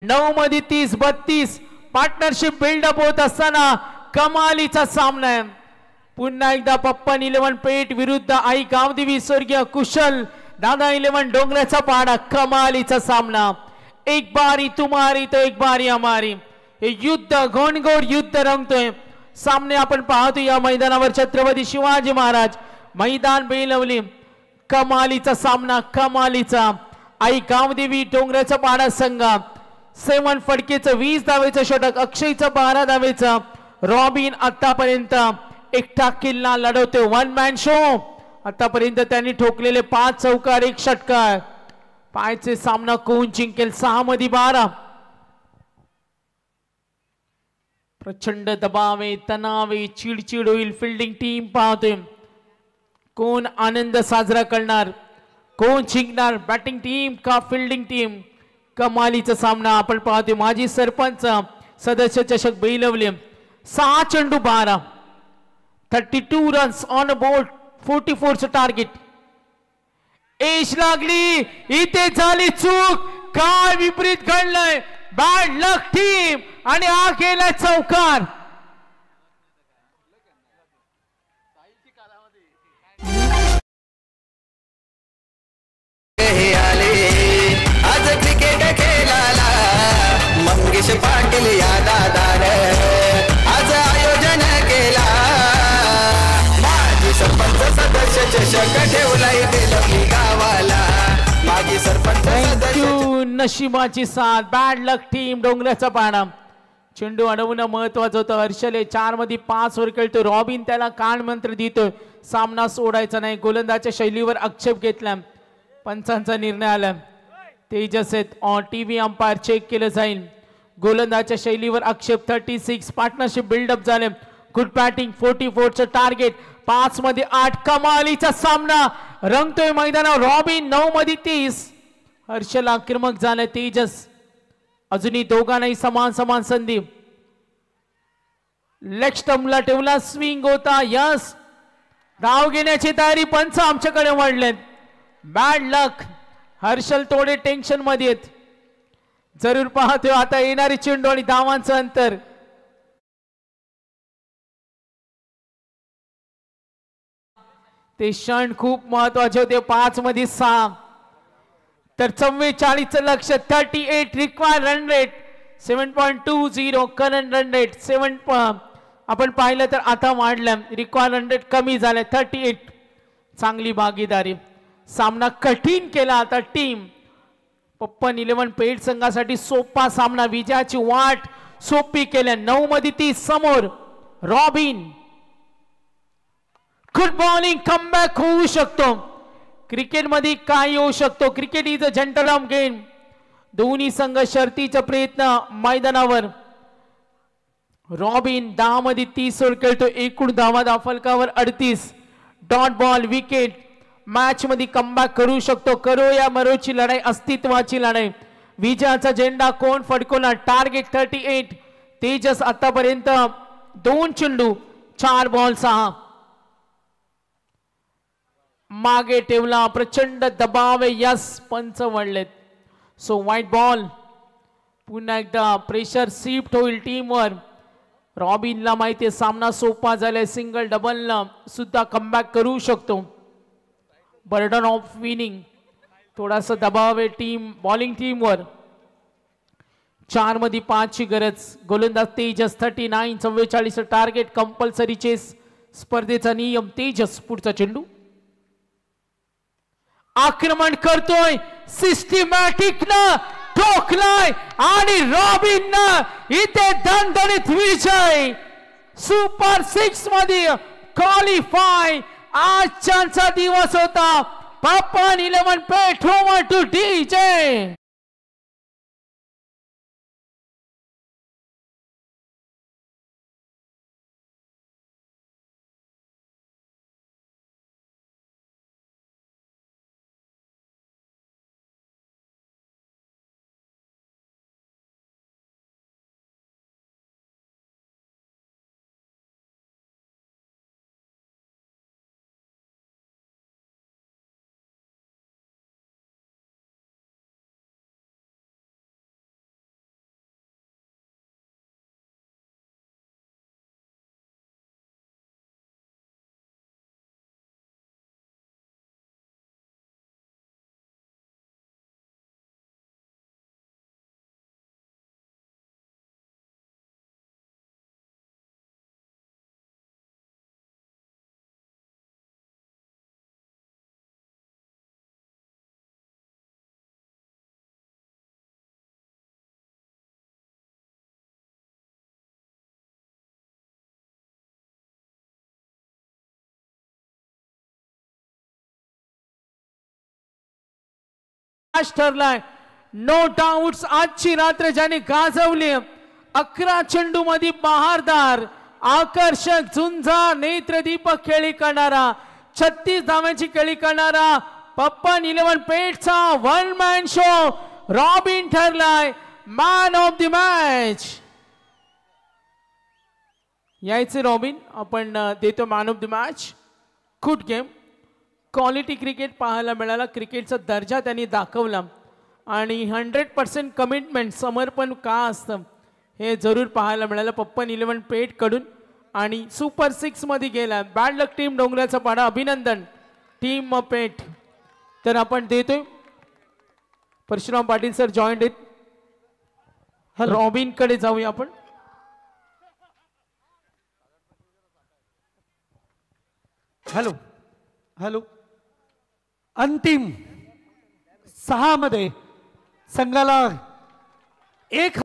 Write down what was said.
9 मध्ये 30-32 partnership buildup होत असताना कमालीचा सामना आहे। पुन्हा एकदा पप्पन 11 पेठ विरुद्ध आई गावदेवी स्वर्गीय कुशल दादा 11 डोंगराचा पाडा। कमालीचा सामना, एक बारी तुम्हारी तो एक बारी हमारी, हे युद्ध घोणघोर युद्ध रंगतोय। सामने आपण पाहतो या मैदानावर छत्रपती शिवाजी महाराज मैदान बेलवली। कमालीचा सामना, कमालीचा। आई गावदेवी डोंगराचा पाडा संघ 7 फडकेचं 20 धावेचं षटक, अक्षयचं 12 धावेचं, रॉबिन आतापर्यंत एकटा किल्ला लढवते। वन मॅन शो आतापर्यंत त्यांनी ठोकलेले 5 चौकार 1 षटकार। पायचे सामना कोण जिंकेल? 6 मध्ये 12। प्रचंड दबावे तणावे चिडचिड होईल। फिल्डिंग टीम पाहतोय कोण आनंद साजरा करणार, कोण जिंकणार, बॅटिंग टीम का फिल्डिंग टीम? कमालीचा सामना आपण पाहतोय। माजी सरपंच सदस्य चषक बेलवले। 6 चेंडू 12, 32 रन्स ऑन बोर्ड, 44 चं टार्गेट। एश लागली, इथे झाली चूक, काय विपरीत घडलंय? बॅड लक टीम आणि हा गेला चौकार। आज क्रिकेट खेळाला मंगेश पाटील या दादाने आज आयोजन केला। माजी सरपंच सदस्य चषक ठेवलाय बेलवली गावाला। माजी सरपंच सदस्य नशिबाची साथ, बॅड लक टीम डोंगराचा पाडा। चेंडू अडवणं महत्वाचं होतं। हर्षले 4 मध्ये 5 वर खेळतो। रॉबिन त्याला कान मंत्र देतोय, सामना सोडायचा नाही। गोलंदाजच्या शैलीवर आक्षेप घेतला, पंचांचा निर्णय आला। तेजस टीव्ही अंपायर चेक केलं जाईल। गोलंदाजच्या शैलीवर आक्षेप। 36 पार्टनरशिप बिल्डअप झाले। गुड बॅटिंग, 44 चं टार्गेट। 5 मध्ये 8 कमालीचा सामना रंगतोय मैदानावर। रॉबिन 9 मध्ये 30, हर्षला आक्रमक झाले। तेजस अजूनही दोघांनाही समान समान संधी। लेग स्टंपला ठेवला, स्विंग होता, यस धाव घेण्याची तयारी। पंच आमच्याकडे वळलेत। बॅड लक, हर्षल थोडे टेन्शन मध्ये आहेत। जरूर पाहतोय आता येणारी चेंडू आणि धावांचं अंतर। ते क्षण खूप महत्वाचे होते। 5 मध्ये 6 तर 44 लक्ष। 38 required run rate, 7.20 current run rate 7 आपण पाहिलं तर आता वाढलं, रिक्वायर्ड रन रेट कमी झाले 38। चांगली भागीदारी, सामना कठीण केला आता टीम पप्पन 11 पेठ संघासाठी। सोपा सामना, विजयाची वाट सोपी केल्या। 9 मध्ये 30 समोर रॉबिन। गुड बॉलिंग, कमबॅक होऊ शकतो। क्रिकेट मध्ये काय होऊ शकतो? Cricket is a gentleman game. दोन्ही संघ शर्तीचा प्रयत्न मैदानावर। रॉबिन 10 मध्ये 30 वर खेळतो। एकूण धावा फलकावर 38। Dot ball, wicket. मॅच मध्ये कमबॅक करू शकतो। करो या मरोची लढाई, अस्तित्वाची लढाई। विजयाचा झेंडा कोण फडकवणार? टार्गेट 38। तेजस आतापर्यंत 2 चेंडू 4 बॉल 6 मागे ठेवला। प्रचंड दबाव, यस पंच वळलेत। So white ball. पुन्हा एकदा प्रेशर शिफ्ट होईल टीमवर। रॉबिनला माहिती सामना सोपा झालाय, सिंगल डबल सुद्धा कमबॅक करू शकतो। बर्डन ऑफ विनिंग, थोडासा दबाव आहे टीम बॉलिंग टीमवर। 4 मध्ये 5 ची गरज। गोलंदाज तेजस 39, 44 टार्गेट। कंपल्सरी चेस स्पर्धेचा नियम। तेजस पुढचा चेंडू आक्रमण करतोय, सिस्टमॅटिक न ठोकलाय आणि रॉबिन इथे दणदणीत विजय। सुपर 6 मध्ये क्वालिफाय। आजचा दिवस होता। Pappan 11 Peth to DJ. Match ठरलाय. नो डाऊट्स आजची रात्र ज्याने गाजवली. 11 चेंडू मध्ये बहारदार आकर्षक झुंजार नेत्रदीपक खेळी करणारा 36 धावांची खेळी करणारा पप्पन 11 पेठचा वन मॅन शो रॉबिन ठरलाय मॅन ऑफ द मॅच. यायचे रॉबिन, आपण देतो man of the match. Good game, quality cricket पाहायला मिळाला. क्रिकेटचा दर्जा त्यांनी दाखवला आणि 100% कमिटमेंट समर्पण का असतं हे जरूर पाहायला मिळालं पप्पन 11 पेठ कडून. आणि सुपर 6 मध्ये गेला. बॅड लक टीम डोंगराचा पाडा, अभिनंदन टीम पेठ. तर आपण देतोय परशुराम पाटील सर जॉईंट आहेत. रॉबिन कडे जाऊया आपण. Hello hello. अंतिम 6 मध्ये संघाला 1